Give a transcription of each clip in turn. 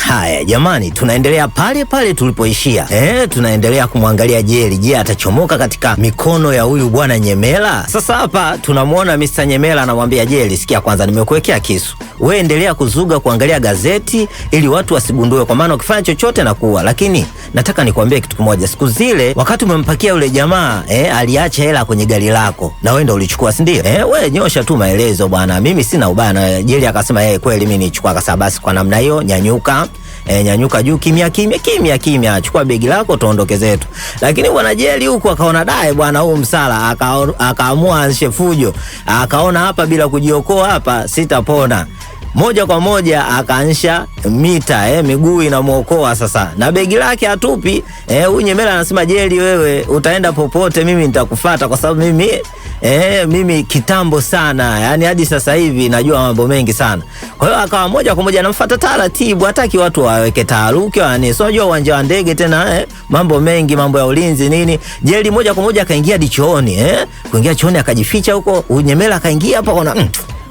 Haya jamani, tunaendelea pale pale tulipoishia. Tunaendelea kumwangalia Jerry. Je, atachomoka katika mikono ya huyu bwana Nyemela? Sasa hapa tunamuona Mr. Nyemela anamwambia Jerry, sikia kwanza, nimekuwekea kisu. Wewe endelea kuzuga kuangalia gazeti ili watu wasigundue, kwa maana ukifanya chochote na kuua. Lakini nataka nikwambie kitu kimoja. Siku zile wakati umempakia yule jamaa, aliacha hela kwenye gari lako na wewe ndio ulichukua, si ndio? Wewe nyosha tu maelezo bwana. Mimi sina ubaya. Jerry akasema kweli mimi nichukua. Akasema basi kwa namna hiyo nyanyuka. Nyanyuka juu kimya, chukua begi lako tuondoke zetu. Lakini bwana Jerry huko akaona dai bwana huu msala, akaamua anshe fujo. Akaona hapa bila kujiokoa hapa sitapona. Moja kwa moja akaansha mita, miguu inamuokoa sasa. Na begi lake hatupi. Huyu Nyemela anasema Jerry, wewe utaenda popote, mimi nitakufuata kwa sababu mimi kitambo sana, yani hadi sasa hivi najua mambo mengi sana. Kwa hiyo akawa moja kwa moja anamfuata taratibu, hataki watu waweke taharuki, yani unajua uwanja wa ndege tena, mambo mengi, mambo ya ulinzi nini. Jerry moja kwa moja akaingia chooni, kuingia chooni akajificha huko. Nyemela akaingia hapa kuna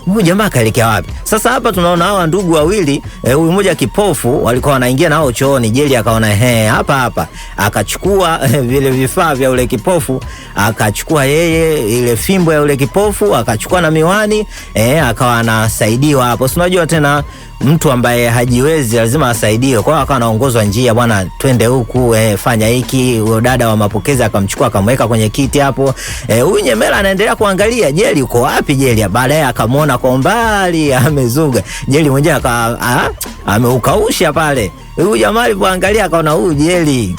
huyu jamaa kaelekea wapi? Sasa hapa tunaona hawa ndugu wawili, huyu mmoja kipofu, walikuwa wanaingia nao chooni. Jerry akaona hapa. Akachukua vile vifaa vya ule kipofu, akachukua yeye ile fimbo ya ule kipofu, akachukua na miwani, akawa anasaidiwa hapo. Unajua tena mtu ambaye hajiwezi lazima asaidiwe. Kwa hiyo akawa anaongozwa njia, bwana twende huku, fanya hiki. Huyo dada wa mapokezi akamchukua akamweka kwenye kiti hapo. Huyu Nyemela anaendelea kuangalia Jerry uko wapi. Jerry baadaye akamwona kwa mbali amezuga. Jerry mwenyewe ameukausha pale. Huyu jamaa alipoangalia akaona huyu Jerry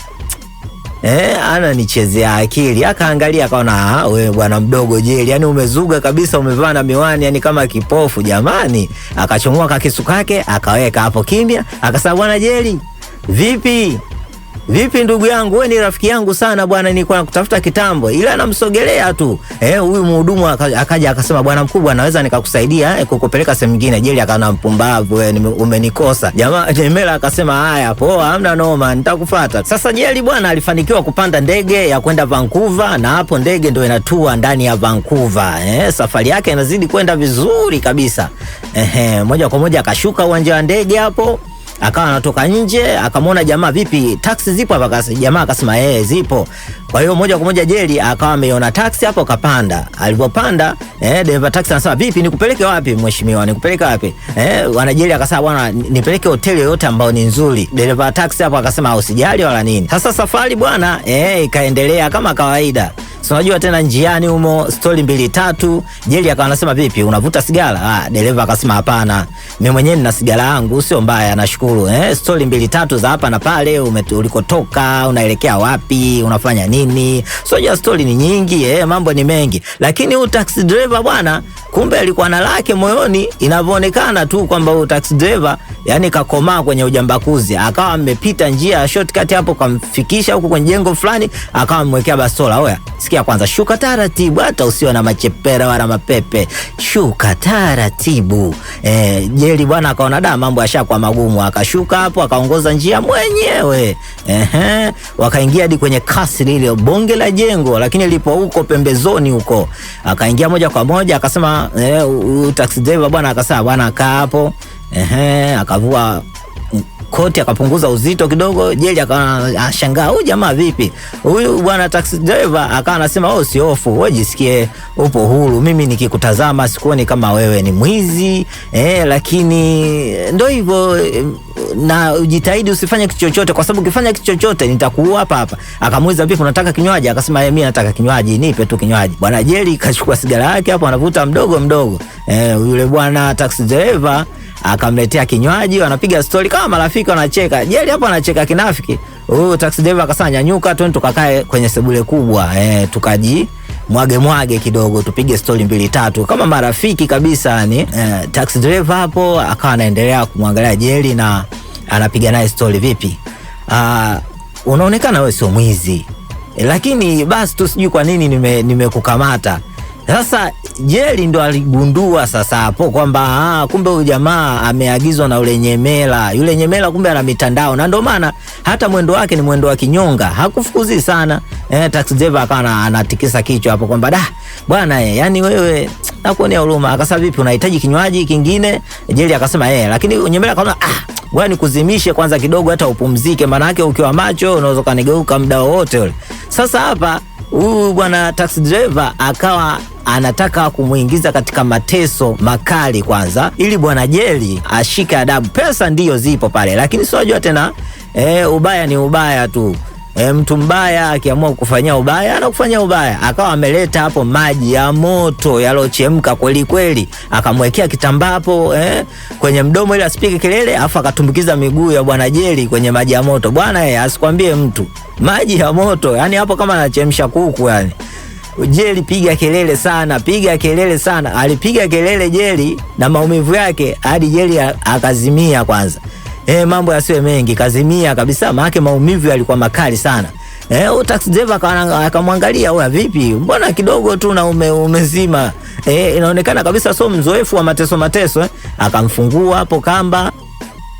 ananichezea akili. Akaangalia akaona wewe bwana mdogo Jerry, yani umezuga kabisa, umevaa na miwani, yani kama kipofu jamani. Akachomoa kakisu kake akaweka hapo kimya. Akasema bwana Jerry, vipi ndugu yangu, wewe ni rafiki yangu sana bwana, nilikuwa nakutafuta kitambo. Ila anamsogelea tu. Huyu mhudumu akaja akasema bwana mkubwa, naweza nikakusaidia kukupeleka sehemu nyingine. Jerry akaona mpumbavu, wewe umenikosa. Jamaa Nyemela akasema haya poa, hamna noma, nitakufuata. Sasa Jerry bwana alifanikiwa kupanda ndege ya kwenda Vancouver, na hapo ndege ndio inatua ndani ya Vancouver. Safari yake inazidi kwenda vizuri kabisa. Moja kwa moja akashuka uwanja wa ndege hapo. Akawa anatoka nje, akamwona jamaa, vipi taxi zipo hapa? Jamaa akasema zipo. Kwa hiyo moja kwa moja Jerry akawa ameona taxi hapo, kapanda. Alipopanda dereva taxi anasema vipi, nikupeleke wapi mheshimiwa, nikupeleke wapi? Wana Jerry akasema bwana nipeleke hoteli yoyote ambayo ni nzuri. Dereva taxi hapo akasema usijali wala nini. Sasa safari bwana ikaendelea kama kawaida. Unajua tena njiani humo story 2-3. Jerry akawa anasema vipi, unavuta sigara? Dereva akasema hapana, mimi mwenyewe nina sigara yangu, sio mbaya nashukuru. Story 2-3 za hapa na pale, ulikotoka, unaelekea wapi, unafanya nini. Unajua story ni nyingi, mambo ni mengi. Lakini huyu taxi driver bwana, kumbe alikuwa na lake moyoni. Inavyoonekana tu kwamba huyu taxi driver yani kakomaa kwenye ujambakuzi. Akawa amepita njia ya shortcut hapo, kamfikisha huko kwenye jengo fulani, akawa amwekea bastola. Oya, sikia kwanza, shuka taratibu, hata usiwe na machepera wala mapepe, shuka taratibu. Jerry bwana akaona mambo yashakuwa magumu, akashuka hapo, akaongoza njia mwenyewe. Wakaingia hadi kwenye kasri ile bonge la jengo, lakini lipo huko pembezoni huko. Akaingia moja kwa moja, akasema taxi driver bwana akasema bwana kaa hapo. Akavua koti akapunguza uzito kidogo. Jerry akashangaa, huyu jamaa vipi? Huyu bwana taxi driver akawa anasema usihofu, wewe jisikie upo huru, mimi nikikutazama sikuoni kama wewe ni mwizi, lakini ndio hivyo, na ujitahidi usifanye kitu chochote, kwa sababu ukifanya kitu chochote nitakuua hapa. Akamuuliza vipi, unataka kinywaji? Akasema mimi nataka kinywaji, nipe tu kinywaji. Bwana Jerry kachukua sigara yake hapo, anavuta mdogo. Yule bwana taxi driver akamletea kinywaji, wanapiga story kama marafiki, wanacheka. Jerry hapo anacheka kinafiki. Huyu taxi driver akasanya nyanyuka tu tukakae kwenye sebule kubwa, tukaji mwage kidogo, tupige story 2-3 kama marafiki kabisa yani. Taxi driver hapo akawa anaendelea kumwangalia Jerry na anapiga naye story. Vipi, unaonekana wewe sio mwizi, lakini basi tu sijui kwa nini nimekukamata. Sasa Jerry ndo aligundua sasa hapo kwamba kumbe huyu jamaa ameagizwa na yule Nyemela. Yule Nyemela kumbe ana mitandao, na ndio maana hata mwendo wake ni mwendo wa kinyonga, hakufukuzi sana. Taxi driver akawa anatikisa kichwa hapo kwamba bwana yani wewe nakuonea huruma. Akasema vipi, unahitaji kinywaji kingine? Jerry akasema lakini Nyemela akaona ngoja nikuzimishe kwanza kidogo hata upumzike, maana yake ukiwa macho unaweza kanigeuka muda wote ule. Sasa hapa huyu bwana taxi driver akawa anataka kumuingiza katika mateso makali kwanza, ili bwana Jerry ashike adabu. Pesa ndiyo zipo pale, lakini sio unajua tena ubaya ni ubaya tu. Mtu mbaya akiamua kufanyia ubaya anakufanyia ubaya. Akawa ameleta hapo maji ya moto yalochemka kweli kweli, akamwekea kitambaa hapo kwenye mdomo ili asipige kelele, afu akatumbukiza miguu ya bwana Jerry kwenye maji ya moto. Bwana asikwambie mtu, maji ya moto yani hapo kama anachemsha kuku yani. Jerry piga kelele sana. Alipiga kelele Jerry na maumivu yake hadi Jerry akazimia kwanza. Mambo yasiwe mengi, kazimia kabisa, maana maumivu yalikuwa makali sana. Taxi driver akamwangalia, wewe vipi? Mbona kidogo tu na umezima? Inaonekana kabisa sio mzoefu wa mateso. Akamfungua hapo kamba,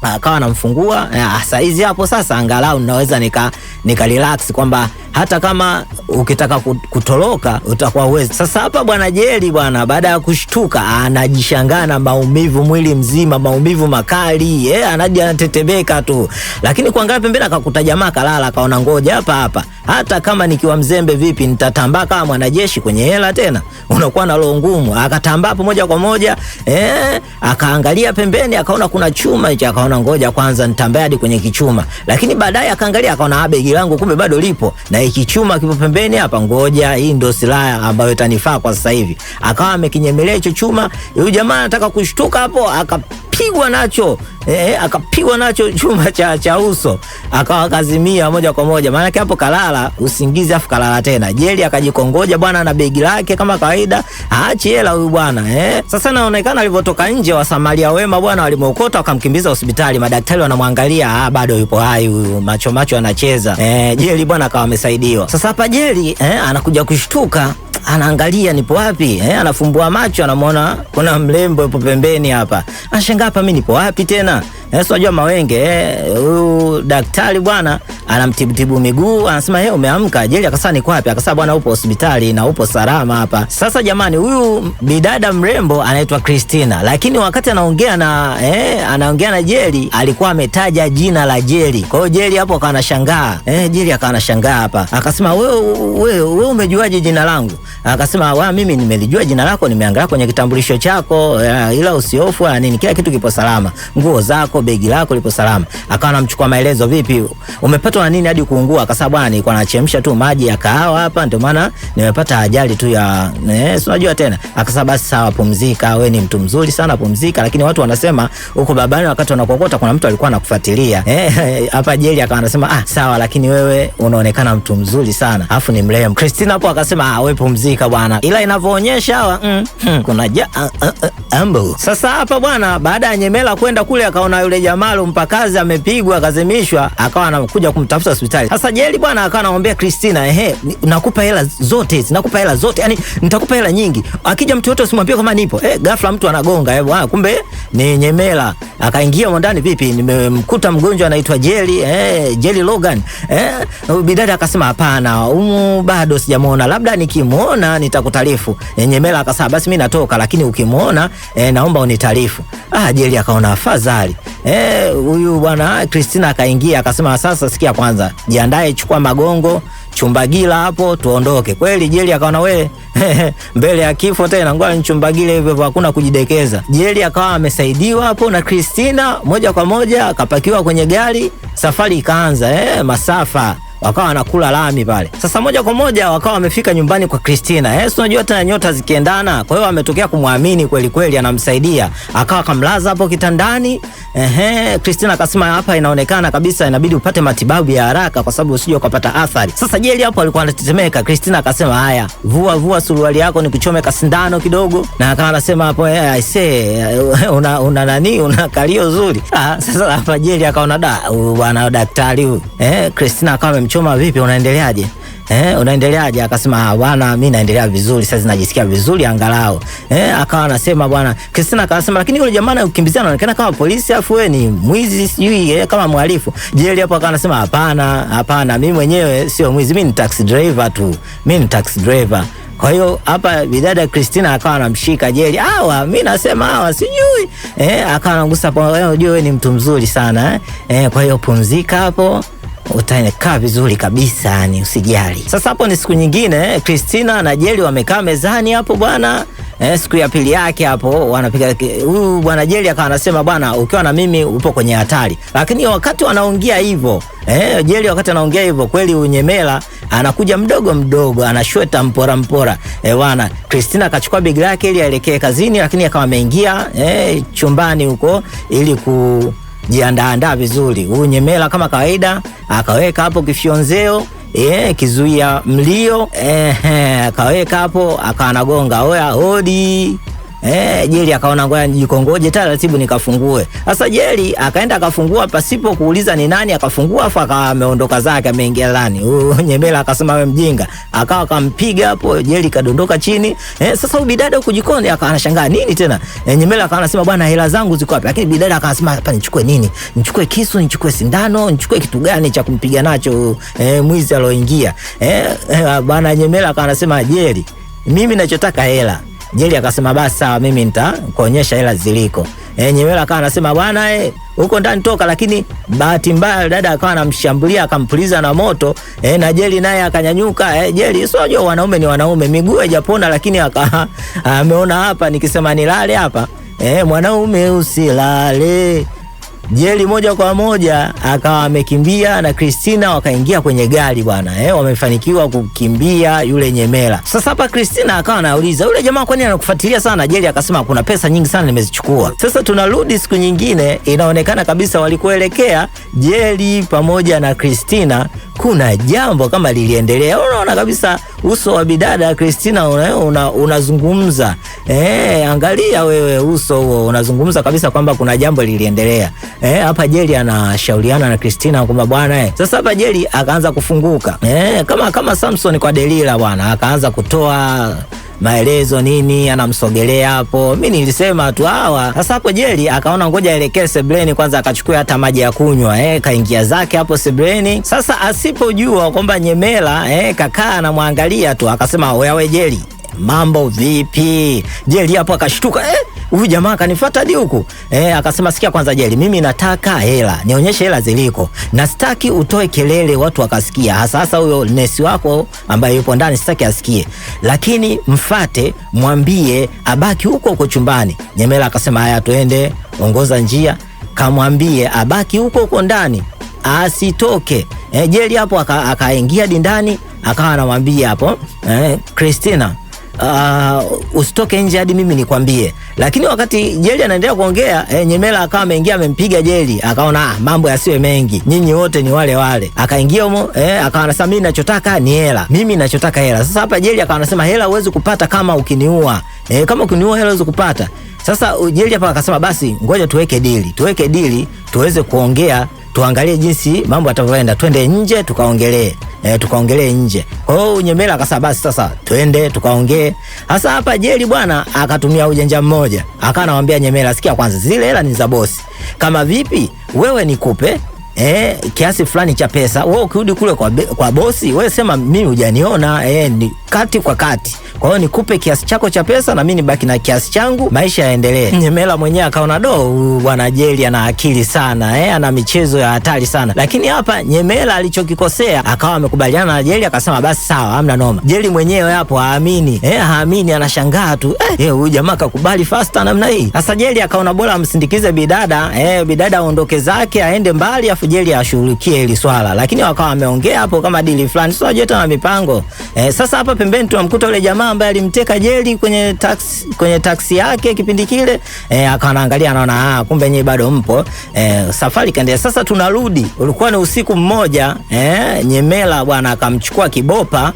akawa anamfungua. Saizi hapo sasa angalau naweza nika relax kwamba hata kama ukitaka kutoroka utakuwa uwezi. Sasa hapa bwana Jerry bwana, baada ya kushtuka anajishangana, maumivu mwili mzima, maumivu makali, anatetemeka tu. Lakini kuangalia pembeni akakuta jamaa kalala, akaona ngoja hapa hata kama nikiwa mzembe vipi nitatambaa kama mwanajeshi kwenye hela tena, unakuwa na roho ngumu. Akatambaa hapo moja kwa moja, akaangalia pembeni akaona kuna chuma hicho, akaona ngoja kwanza nitambaa hadi kwenye kichuma. Lakini baadaye akaangalia akaona begi langu kumbe bado lipo na hiki chuma kipo pembeni hapa, ngoja hii ndio silaha ambayo itanifaa kwa sasa hivi. Akawa amekinyemelea hicho chuma. Yule jamaa anataka kushtuka hapo, akapigwa nacho chuma cha uso, akawa kazimia moja kwa moja, maana hapo kalala usingizi, afu kalala tena. Jerry akajikongoja bwana na begi lake kama kawaida, aachi hela huyu bwana. Sasa naonekana alivyotoka nje, wasamaria wema bwana walimwokota wakamkimbiza hospitali. Madaktari wanamwangalia, bado yupo hai huyu, macho anacheza. Jerry bwana akawa amesaidiwa. Sasa hapa Jerry anakuja kushtuka, anaangalia nipo wapi, anafumbua macho, anamwona kuna mlembo yupo pembeni hapa. Anashangaa, hapa mimi nipo wapi tena? Unajua mawenge, huyu daktari bwana anamtibu miguu, anasema umeamka. Jerry akasema niko wapi? Akasema bwana upo hospitali na upo salama hapa. Sasa jamani, huyu bidada mrembo anaitwa Christina, lakini wakati anaongea na Jerry alikuwa ametaja jina la Jerry. Kwa hiyo Jerry hapo akawa anashangaa. Jerry akawa anashangaa hapa. Akasema wewe umejuaje jina langu? Akasema mimi nimelijua jina lako, nimeangalia kwenye kitambulisho chako, ila usihofu nini, kila kitu kipo salama. Nguo zako, begi lako lipo salama. Akawa anamchukua maelezo, vipi umepatwa na nini hadi kuungua? Akasema bwana nilikuwa nachemsha tu maji ya kahawa hapa, ndio maana nimepata ajali tu ya unajua tena. Akasema basi sawa, pumzika, wewe ni mtu mzuri sana, pumzika. Lakini watu wanasema huko babani wakati wanakokota kuna mtu alikuwa anakufuatilia. Hapa Jerry akawa anasema sawa, lakini wewe unaonekana mtu mzuri sana, afu ni mrembo. Christina hapo akasema wewe pumzika bwana, ila inavyoonyesha kuna ambo. Sasa hapa bwana, baada ya nyemela kwenda kule, akaona yule jamaa mpakazi amepigwa akazimishwa, akawa anakuja kumtafuta hospitali. Sasa Jerry bwana akawa anamwambia Christina, nakupa hela zote, yani nitakupa hela nyingi, akija mtu yote usimwambie kama nipo. Ghafla mtu anagonga, kumbe ni nyemela. Akaingia ndani, vipi nimemkuta mgonjwa anaitwa Jerry, Jerry Logan. Bidada akasema hapana, bado sijamuona, labda nikimuona nitakutaarifu. Nyemela akasema basi mimi natoka, lakini ukimuona naomba unitaarifu. Jerry akaona afadhali. Huyu bwana Christina akaingia akasema sasa sikia kwanza, jiandae, chukua magongo, chumbagila hapo tuondoke. Kweli Jerry akaona mbele ya kifo tena, ngoja nichumbagile hivyo, hakuna kujidekeza. Jerry akawa amesaidiwa hapo na Christina, moja kwa moja akapakiwa kwenye gari, safari ikaanza. Masafa wakawa wanakula lami pale. Sasa moja kwa moja wakawa wamefika nyumbani kwa Christina. Unajua tena nyota zikiendana, kwa hiyo ametokea kumwamini kweli kweli, anamsaidia. Akawa kamlaza hapo kitandani. Christina akasema hapa inaonekana kabisa inabidi upate matibabu ya haraka kwa sababu usije ukapata athari. Sasa Jerry hapo alikuwa anatetemeka. Christina akasema haya, vua suruali yako nikuchome kasindano kidogo. Na akawa anasema hapo I say una nani, una kalio zuri. Sasa hapa Jerry akaona bwana daktari huyu. Christina akawa amemchoma, vipi unaendeleaje? Unaendeleaje? Akasema bwana mimi naendelea vizuri, sasa najisikia vizuri angalau. Akawa anasema bwana Christina akasema, lakini yule jamaa anakimbizana anaonekana kama polisi, afu wewe ni mwizi sijui kama mhalifu. Jerry hapo akawa anasema hapana, mimi mwenyewe sio mwizi, mimi ni taxi driver tu. Kwa hiyo hapa bidada Christina akawa anamshika Jerry. Mimi nasema sijui. Akawa anagusa kwa unajua wewe ni mtu mzuri sana. Kwa hiyo pumzika hapo. Utakaa vizuri kabisa, yani usijali. Sasa hapo ni siku nyingine, Christina na Jerry wamekaa mezani hapo bwana. Siku ya pili yake hapo wanapiga. Huyu bwana Jerry akawa anasema bwana, ukiwa na mimi upo kwenye hatari. Lakini wakati wanaongea hivyo, Jerry wakati anaongea hivyo kweli Unyemela anakuja mdogo mdogo, anashweta mpora. Bwana Christina akachukua begi lake ili aelekee kazini, lakini akawa ameingia chumbani huko ili kujiandaa vizuri. Unyemela kama kawaida akaweka hapo kifyonzeo kizuia mlio, akaweka hapo, akanagonga oya hodi. Jerry akaona ngoja nijikongoje taratibu nikafungue. Sasa Jerry akaenda akafungua pasipo kuuliza ni nani, akafungua afa akawa ameondoka zake, ameingia ndani. Unyemela akasema wewe mjinga, akawa akampiga hapo, Jerry kadondoka chini. Sasa bidada huko jikoni akawa anashangaa nini tena. Nyemela akawa anasema bwana hela zangu ziko wapi? Lakini bidada akasema hapa nichukue nini? Nichukue kisu, nichukue sindano, nichukue kitu gani cha kumpiga nacho mwizi aloingia? Bwana Nyemela akawa anasema Jerry, mimi ninachotaka hela. Jerry akasema basi sawa, mimi nitakuonyesha hela ziliko. Nyemela akawa anasema bwana huko ndani toka, lakini bahati mbaya dada akawa anamshambulia, akampuliza na moto. Na Jerry naye akanyanyuka. Jerry sio unajua wanaume ni wanaume, miguu haijapona, lakini ameona hapa nikisema nilale hapa, mwanaume usilale. Jerry moja kwa moja akawa amekimbia na Christina wakaingia kwenye gari bwana. Wamefanikiwa kukimbia yule Nyemela. Sasa hapa Christina akawa anauliza yule jamaa kwani anakufuatilia sana? Jerry akasema kuna pesa nyingi sana nimezichukua. Sasa tunarudi siku nyingine, inaonekana kabisa walikoelekea Jerry pamoja na Christina kuna jambo kama liliendelea. Unaona kabisa uso wa bidada Christina unazungumza. Angalia wewe uso huo unazungumza kabisa kwamba kuna jambo liliendelea. Hapa Jerry anashauriana na Christina kwamba bwana sasa hapa Jerry akaanza kufunguka. Kama Samson kwa Delila bwana, akaanza kutoa maelezo nini, anamsogelea hapo. Mimi nilisema tu hawa. Sasa hapo Jerry akaona ngoja aelekee sebleni kwanza akachukua hata maji ya kunywa. Kaingia zake hapo sebleni. Sasa asipojua kwamba Nyemela kakaa anamwangalia tu, akasema wewe Jerry, mambo vipi? Jerry hapo akashtuka, huyu jamaa kanifuata hadi huku. Akasema sikia kwanza Jerry, mimi nataka hela, nionyeshe hela ziliko, na sitaki utoe kelele watu wakasikia, hasa huyo nesi wako ambaye yupo ndani sitaki asikie, lakini mfate mwambie abaki huko chumbani. Nyemela akasema haya tuende, ongoza njia, kamwambie abaki huko ndani asitoke. Jerry hapo akaingia ndani, akawa anamwambia hapo Christina, usitoke nje hadi mimi nikwambie. Lakini wakati Jerry anaendelea kuongea, Nyemela akawa ameingia amempiga Jerry, akaona mambo yasiwe mengi, nyinyi wote ni wale wale. Akaingia humo, akawa anasema mimi ninachotaka ni hela, mimi ninachotaka hela. Sasa hapa Jerry akawa anasema hela huwezi kupata kama ukiniua. Kama ukiniua hela huwezi kupata. Sasa Jerry hapa akasema basi ngoja tuweke dili tuweze kuongea, tuangalie jinsi mambo yatavyoenda, twende nje tukaongelee nje. Kwa hiyo Nyemela akasema basi sasa twende tukaongee. Sasa hapa Jerry bwana akatumia ujanja mmoja, akawa anamwambia Nyemela sikia kwanza, zile hela ni za bosi, kama vipi wewe nikupe kiasi fulani cha pesa, wewe ukirudi kule kwa bosi wewe sema mimi hujaniona, ni kati kwa kati. Kwa hiyo nikupe kiasi chako cha pesa na mimi nibaki na kiasi changu, maisha yaendelee. Nyemela mwenyewe akaona bwana Jerry ana akili sana, ana michezo ya hatari sana. Lakini hapa Nyemela alichokikosea, akawa amekubaliana na Jerry, akasema basi sawa, hamna noma. Jerry mwenyewe hapo haamini, anashangaa tu, huyu jamaa kakubali faster namna hii. Sasa Jerry akaona bora amsindikize bidada, bidada aondoke zake aende mbali, afu Jerry ashughulikie hili swala. Lakini wakawa wameongea hapo kama dili fulani, sio je tena mipango. Sasa hapa pembeni tunamkuta yule jamaa ambaye alimteka Jerry kwenye taksi yake kipindi kile. Akawa anaangalia, anaona kumbe yenyewe bado mpo. Safari kaendelea. Sasa tunarudi, ulikuwa ni usiku mmoja, Nyemela bwana akamchukua Kibopa.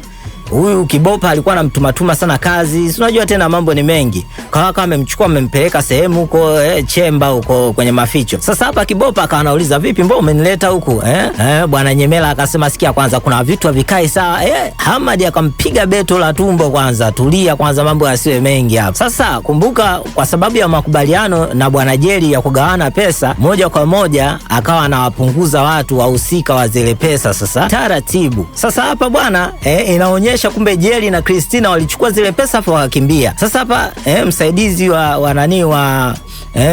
Huyu Kibopa alikuwa anamtumatuma sana kazi. Unajua tena mambo ni mengi. Kama amemchukua amempeleka sehemu huko chemba huko kwenye maficho. Sasa hapa Kibopa akawa anauliza vipi, mbona umenileta huku? Bwana Nyemela akasema sikia kwanza kuna vitu havikai sawa. Hamad akampiga beto la tumbo kwanza. Tulia kwanza, mambo yasiwe mengi hapa. Sasa kumbuka kwa sababu ya makubaliano na bwana Jerry ya kugawana pesa, moja kwa moja akawa anawapunguza watu wahusika wa zile pesa sasa taratibu. Sasa hapa bwana inaonyesha kuonyesha kumbe Jerry na Christina walichukua zile pesa hapo wakakimbia. Sasa hapa msaidizi wa nani wa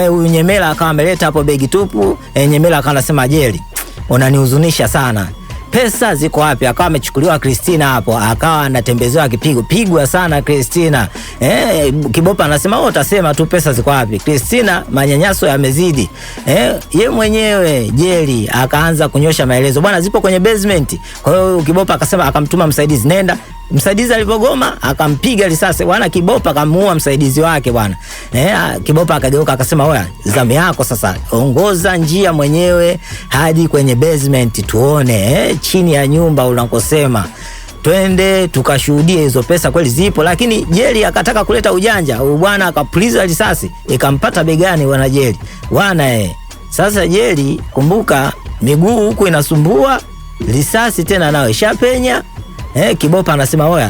huyu Nyemela akawa ameleta hapo begi tupu. Nyemela akawa anasema, Jerry, unanihuzunisha sana. Pesa ziko wapi? Akawa amechukuliwa Christina hapo, akawa anatembezewa pigwa sana Christina. Kibopa anasema, wewe utasema tu pesa ziko wapi? Christina manyanyaso yamezidi. Ye mwenyewe Jerry akaanza kunyosha maelezo, bwana zipo kwenye basement. Kwa hiyo Kibopa akasema, akamtuma msaidizi, nenda. Msaidizi alipogoma akampiga risasi bwana. Kibopa akamuua msaidizi wake bwana. Kibopa akageuka akasema, oya, zamu yako sasa, ongoza njia mwenyewe hadi kwenye basement tuone chini ya nyumba unakosema. Twende tukashuhudie hizo pesa kweli zipo. Lakini Jerry akataka kuleta ujanja. Bwana akapuliza risasi ikampata begani bwana Jerry. Bwana sasa Jerry, kumbuka miguu huku inasumbua, risasi tena nayo ishapenya. Kibopa anasema, oya,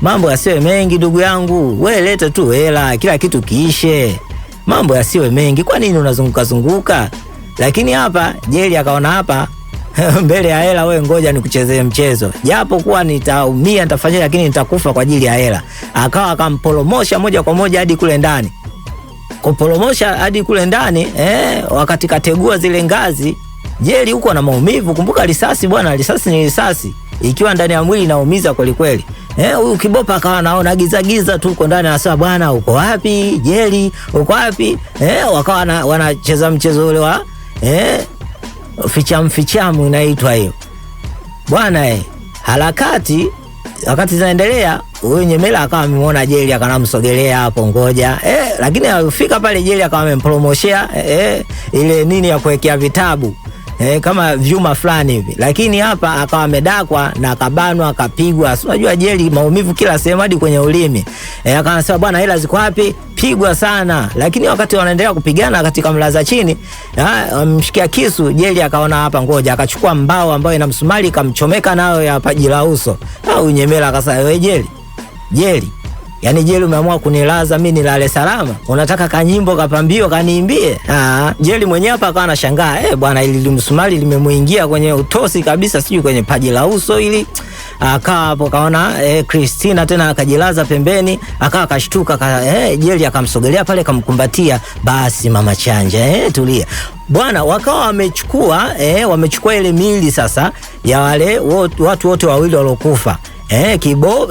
mambo yasiwe mengi ndugu yangu, wewe leta tu hela kila kitu kiishe. Mambo yasiwe mengi, kwa nini unazunguka zunguka? Lakini hapa Jerry akaona hapa mbele ya hela, wewe ngoja nikuchezee mchezo. Japo kuwa nitaumia nitafanya, lakini nitakufa kwa ajili ya hela. Akawa akampolomosha moja kwa moja hadi kule ndani. Kupolomosha hadi kule ndani, wakati kategua zile ngazi, Jerry huko na maumivu. Kumbuka risasi bwana, risasi ni risasi. Ikiwa ndani ya mwili inaumiza kweli kweli. Huyu Kibopa akawa anaona giza tu uko ndani, anasema, bwana uko wapi Jerry? Uko wapi? Wakawa wanacheza mchezo ule wa fichamu inaitwa hiyo. Bwana harakati wakati zinaendelea, huyu Nyemela akawa amemuona Jerry akanamsogelea hapo, ngoja. Lakini alifika pale Jerry akawa amempromoshia ile nini ya kuwekea vitabu. Kama vyuma fulani hivi. Lakini hapa akawa amedakwa na akabanwa, akapigwa. Unajua Jerry maumivu kila sehemu hadi kwenye ulimi. Akasema, bwana hela ziko wapi? Pigwa sana. Lakini wakati wanaendelea kupigana katika mlaza chini, mshikia kisu, Jerry akaona hapa ngoja, akachukua mbao ambayo ina msumari kamchomeka nayo ya paji la uso. Au Nyemela akasema, wewe Jerry, yani Jerry umeamua kunilaza mimi nilale salama? Unataka kanyimbo kapambio kaniimbie? Jerry mwenyewe hapa akawa anashangaa, bwana ili msumari limemuingia kwenye utosi kabisa, sijui kwenye paji la uso ili. Akawa hapo kaona Christina tena akajilaza pembeni, akawa akashtuka. Jerry akamsogelea pale kamkumbatia, basi mama chanja, tulia. Bwana wakawa wamechukua ile mili sasa ya wale watu wote wawili walokufa.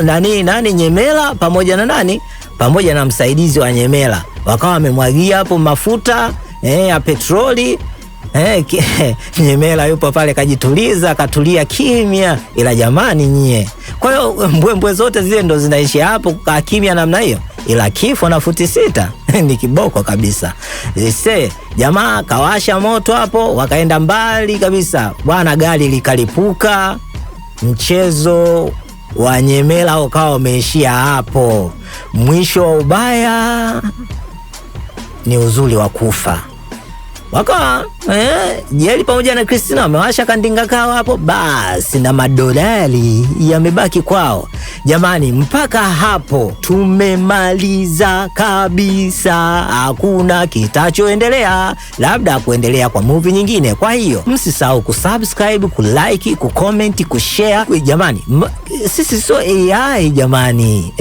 Nani Nyemela pamoja na nani? Pamoja na msaidizi wa Nyemela. Wakawa wamemwagia hapo mafuta ya petroli. Nyemela yupo pale kajituliza, katulia kimya. Ila jamani nyie, kwa hiyo mbwembwe zote zile ndo zinaishia hapo kwa kimya namna hiyo. Ila kifo na futi 6 ni kiboko kabisa. Jamaa kawasha moto hapo, wakaenda mbali kabisa. Bwana gari likalipuka. Mchezo wa Nyemela ukawa umeishia hapo. Mwisho wa ubaya ni uzuri wa kufa. Wakawa Jerry pamoja na Christina wamewasha kandinga kao hapo, basi na madolari yamebaki kwao. Jamani, mpaka hapo tumemaliza kabisa. Hakuna kitachoendelea, labda kuendelea kwa movie nyingine. Kwa hiyo msisahau kusubscribe, kulike, kucomment, kushare. Jamani, sisi sio AI jamani.